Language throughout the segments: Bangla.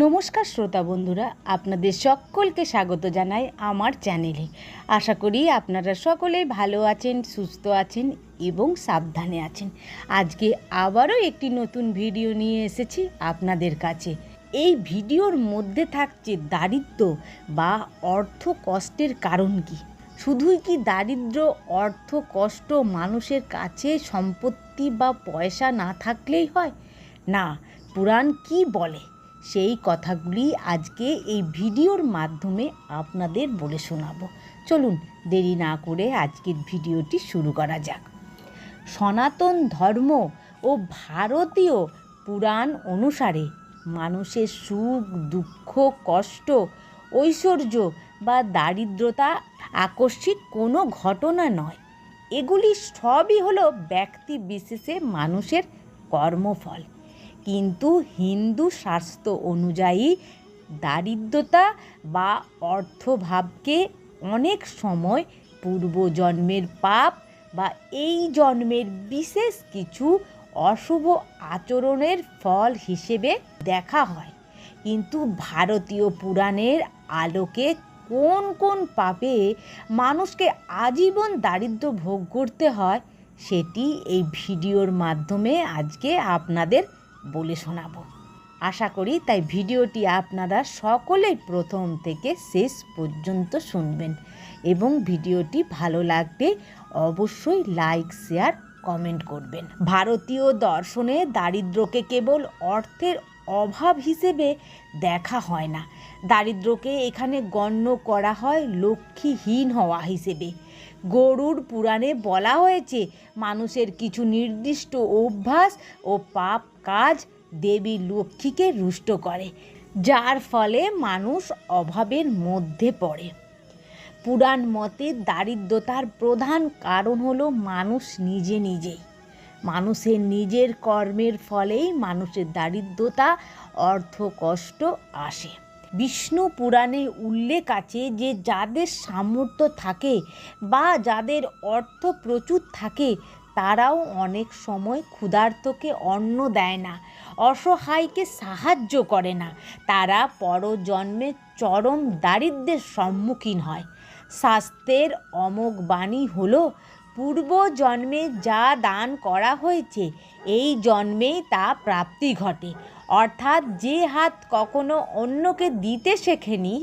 নমস্কার শ্রোতা বন্ধুরা, আপনাদের সকলকে স্বাগত জানাই আমার চ্যানেলে। আশা করি আপনারা সকলেই ভালো আছেন, সুস্থ আছেন এবং সাবধানে আছেন। আজকে আবারও একটি নতুন ভিডিও নিয়ে এসেছি আপনাদের কাছে। এই ভিডিওর মধ্যে থাকছে দারিদ্র্য বা অর্থ কষ্টের কারণ কী। শুধুই কি দারিদ্র্য, অর্থ কষ্ট মানুষের কাছে সম্পত্তি বা পয়সা না থাকলেই হয়? না, পুরাণ কি বলে সেই কথাগুলি আজকে এই ভিডিওর মাধ্যমে আপনাদের বলে শোনাবো। চলুন দেরি না করে আজকের ভিডিওটি শুরু করা যাক। সনাতন ধর্ম ও ভারতীয় পুরাণ অনুসারে মানুষের সুখ, দুঃখ, কষ্ট, ঐশ্বর্য বা দারিদ্রতা আকস্মিক কোনো ঘটনা নয়। এগুলি সবই হলো ব্যক্তি বিশেষে মানুষের কর্মফল। কিন্তু হিন্দু শাস্ত্র অনুযায়ী দারিদ্রতা বা অর্থভাবকে অনেক সময় পূর্বজন্মের পাপ বা এই জন্মের বিশেষ কিছু অশুভ আচরণের ফল হিসেবে দেখা হয়। কিন্তু ভারতীয় পুরাণের আলোকে কোন কোন পাপে মানুষকে আজীবন দারিদ্র্য ভোগ করতে হয় সেটি এই ভিডিওর মাধ্যমে আজকে আপনাদের বলে শোনাবো। আশা করি তাই ভিডিওটি আপনারা সকলেই প্রথম থেকে শেষ পর্যন্ত শুনবেন এবং ভিডিওটি ভালো লাগলে অবশ্যই লাইক, শেয়ার, কমেন্ট করবেন। ভারতীয় দর্শনে দারিদ্র্যকে কেবল অর্থের অভাব হিসেবে দেখা হয় না। দারিদ্র্যকে এখানে গণ্য করা হয় লক্ষ্মীহীন হওয়া হিসেবে। গরুড় পুরাণে বলা হয়েছে মানুষের কিছু নির্দিষ্ট অভ্যাস ও পাপ কাজ দেবী লক্ষ্মীকে রুষ্ট করে, যার ফলে মানুষ অভাবের মধ্যে পড়ে। পুরাণ মতে দারিদ্রতার প্রধান কারণ হলো মানুষ নিজেই। মানুষের নিজের কর্মের ফলেই মানুষের দারিদ্রতা, অর্থ কষ্ট আসে। বিষ্ণু পুরাণে উল্লেখ আছে যে যাদের সামর্থ্য থাকে বা যাদের অর্থ প্রচুর থাকে তারাও অনেক সময় ক্ষুধার্তকে অন্ন দেয় না, অসহায়কে সাহায্য করে না। তারা পরজন্মে চরম দারিদ্র্যের সম্মুখীন হয়। শাস্ত্রের অমোঘ বাণী হলো, পূর্ব জন্মে যা দান করা হয়েছে এই জন্মেই তা প্রাপ্তি ঘটে। অর্থাৎ যে হাত কখনো অন্যকে দিতে শেখেনি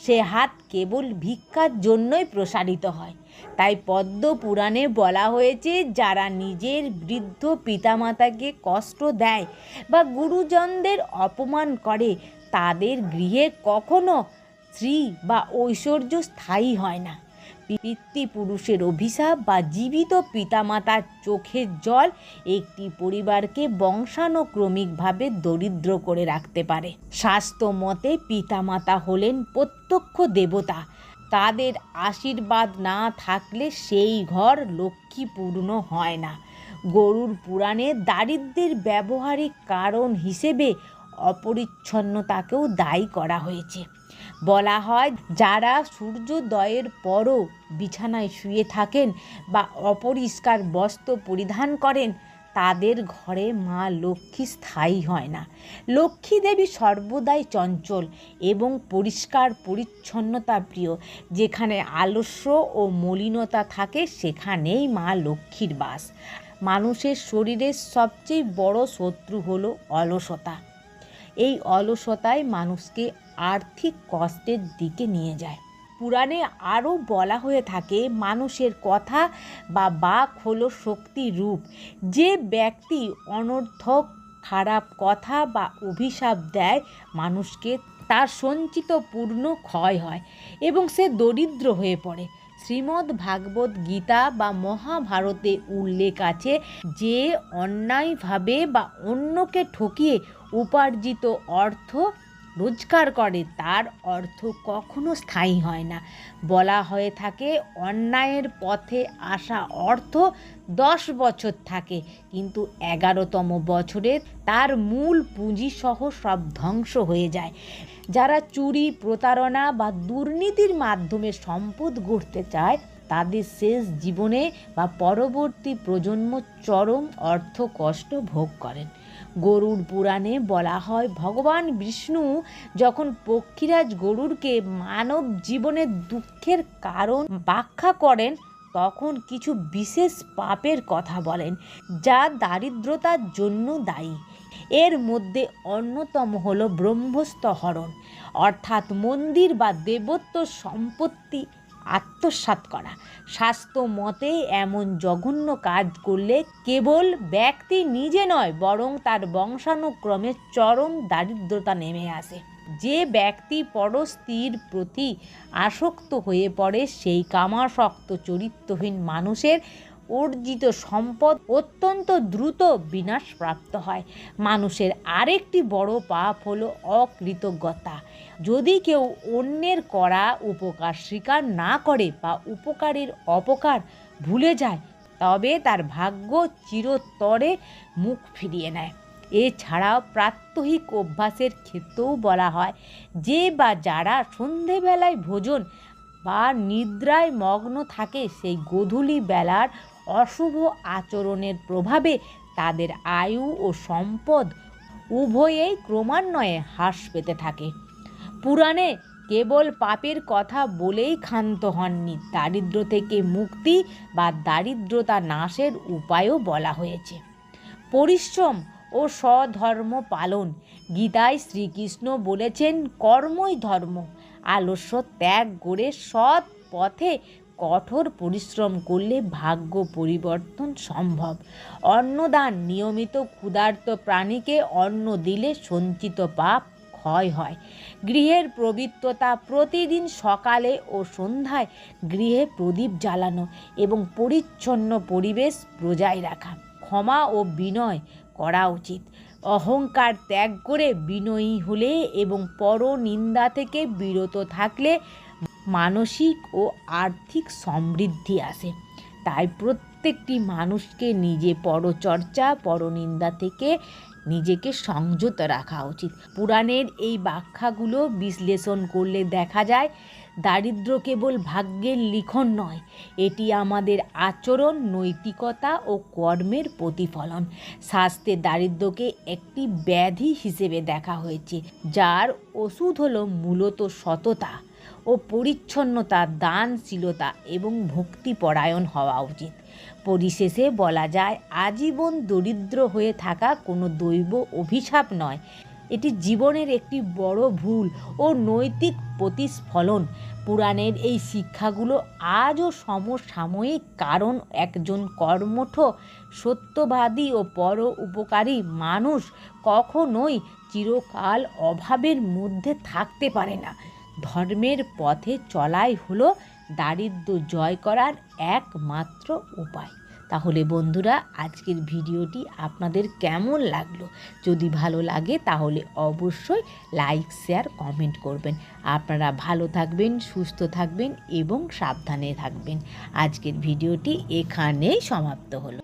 সে হাত কেবল ভিক্ষার জন্যই প্রসারিত হয়। তাই পদ্ম পুরাণে বলা হয়েছে যারা নিজের বৃদ্ধ পিতামাতাকে কষ্ট দেয় বা গুরুজনদের অপমান করে তাদের গৃহে কখনো শ্রী বা ঐশ্বর্য স্থায়ী হয় না। পিতৃপুরুষের অভিশাপ বা জীবিত পিতামাতার চোখের জল একটি পরিবারকে বংশানুক্রমিকভাবে দরিদ্র করে রাখতে পারে। শাস্ত্র মতে পিতামাতা হলেন প্রত্যক্ষ দেবতা। তাদের আশীর্বাদ না থাকলে সেই ঘর লক্ষ্মীপূর্ণ হয় না। গরুড় পুরাণে দারিদ্র্যের ব্যবহারিক কারণ হিসেবে অপরিচ্ছন্নতাকেও দায়ী করা হয়েছে। বলা হয় যারা সূর্যোদয়ের পরও বিছানায় শুয়ে থাকেন বা অপরিষ্কার বস্ত্র পরিধান করেন তাদের ঘরে মা লক্ষ্মী স্থায়ী হয় না। লক্ষ্মী দেবী সর্বদাই চঞ্চল এবং পরিষ্কার পরিচ্ছন্নতা প্রিয়। যেখানে আলস্য ও মলিনতা থাকে সেখানেই মা লক্ষ্মীর বাস। মানুষের শরীরের সবচেয়ে বড় শত্রু হলো অলসতা। এই অলসতাই মানুষকে আর্থিক কষ্টের দিকে নিয়ে যায়। পুরাণে আরও বলা হয়ে থাকে মানুষের কথা বা বাক হলো শক্তি রূপ। যে ব্যক্তি অনর্থক খারাপ কথা বা অভিশাপ দেয় মানুষকে তার সঞ্চিত পূর্ণ ক্ষয় হয় এবং সে দরিদ্র হয়ে পড়ে। শ্রীমদ্ ভাগবত গীতা বা মহাভারতে উল্লেখ আছে যে অন্যায়ভাবে বা অন্যকে ঠকিয়ে উপার্জিত অর্থ রোজগার করে তার অর্থ কখনো স্থায়ী হয় না। বলা হয়ে থাকে অন্যায়ের পথে আসা অর্থ 10 বছর থাকে, কিন্তু 11তম বছরে তার মূল পুঁজিসহ সব ধ্বংস হয়ে যায়। যারা চুরি, প্রতারণা বা দুর্নীতির মাধ্যমে সম্পদ গড়তে চায় তাদের শেষ জীবনে বা পরবর্তী প্রজন্ম চরম অর্থ কষ্ট ভোগ করেন। গরুড় পুরাণে বলা হয়, ভগবান বিষ্ণু যখন পক্ষীরাজ গরুড়কে মানব জীবনের দুঃখের কারণ ব্যাখ্যা করেন তখন কিছু বিশেষ পাপের কথা বলেন যা দারিদ্রতার জন্য দায়ী। এর মধ্যে অন্যতম হল ব্রহ্মস্থ হরণ, অর্থাৎ মন্দির বা দেবত্ব সম্পত্তি আত্মসাৎ করা। শাস্ত্র মতে এমন জঘন্য কাজ করলে কেবল ব্যক্তি নিজে নয় বরং তার বংশানুক্রমে চরম দারিদ্রতা নেমে আসে। যে ব্যক্তি পরস্ত্রীর প্রতি আসক্ত হয়ে পড়ে সেই কামাসক্ত চরিত্রহীন মানুষের অর্জিত সম্পদ অত্যন্ত দ্রুত বিনাশপ্রাপ্ত হয়। মানুষের আরেকটি বড় পাপ হলো অকৃতজ্ঞতা। যদি কেউ অন্যের করা উপকার স্বীকার না করে বা উপকারের অপকার ভুলে যায় তবে তার ভাগ্য চিরতরে মুখ ফিরিয়ে নেয়। এছাড়াও প্রাত্যহিক অভ্যাসের ক্ষেত্রেও বলা হয়, যে বা যারা সন্ধেবেলায় ভোজন বা নিদ্রায় মগ্ন থাকে সেই গোধূলি বেলার অশুভ আচরণের প্রভাবে তাদের আয়ু ও সম্পদ উভয়েই ক্রমান্বয়ে হ্রাস পেতে থাকে। পুরাণে কেবল পাপের কথা বলেই ক্ষান্ত হননি, দারিদ্র থেকে মুক্তি বা দারিদ্রতা নাশের উপায়ও বলা হয়েছে। পরিশ্রম ও স্বধর্ম পালন। গীতায় শ্রীকৃষ্ণ বলেছেন, কর্মই ধর্ম। আলস্য ত্যাগ করে সৎ পথে কঠোর পরিশ্রম করলে ভাগ্য পরিবর্তন সম্ভব। অন্নদান। নিয়মিত ক্ষুধার্ত প্রাণীকে অন্ন দিলে সঞ্চিত পাপ ক্ষয় হয়। গৃহের পবিত্রতা। প্রতিদিন সকালে ও সন্ধ্যায় গৃহে প্রদীপ জ্বালানো এবং পরিচ্ছন্ন পরিবেশ বজায় রাখা। ক্ষমা ও বিনয় করা উচিত। অহংকার ত্যাগ করে বিনয়ী হলে এবং পরনিন্দা থেকে বিরত থাকলে মানসিক ও আর্থিক সমৃদ্ধি আসে। তাই প্রত্যেকটি মানুষকে নিজে পরচর্চা পরনিন্দা থেকে নিজেকে সংযত রাখা উচিত। পুরাণের এই ব্যাখ্যাগুলো বিশ্লেষণ করলে দেখা যায় দারিদ্র কেবল ভাগ্যের লিখন নয়, এটি আমাদের আচরণ, নৈতিকতা ও কর্মের প্রতিফলন। শাস্ত্রে দারিদ্রকে একটি ব্যাধি হিসেবে দেখা হয়েছে, যার ওষুধ হলো মূলত সততা ও পরিচ্ছন্নতা, দানশীলতা এবং ভক্তিপরায়ণ হওয়া উচিত। পরিশেষে বলা যায়, আজীবন দরিদ্র হয়ে থাকা কোনো দৈব অভিশাপ নয়, এটি জীবনের একটি বড় ভুল ও নৈতিক প্রতিস্ফলন। পুরাণের এই শিক্ষাগুলো আজও সমসাময়িক, কারণ একজন কর্মঠ, সত্যবাদী ও পর উপকারী মানুষ কখনোই চিরকাল অভাবের মধ্যে থাকতে পারে না। ধর্মের পথে চলাই হলো দারিদ্র জয় করার একমাত্র উপায়। তাহলে বন্ধুরা, আজকের ভিডিওটি আপনাদের কেমন লাগলো? যদি ভালো লাগে তাহলে অবশ্যই লাইক, শেয়ার, কমেন্ট করবেন। আপনারা ভালো থাকবেন, সুস্থ থাকবেন এবং সাবধানে থাকবেন। আজকের ভিডিওটি এখানেই সমাপ্ত হলো।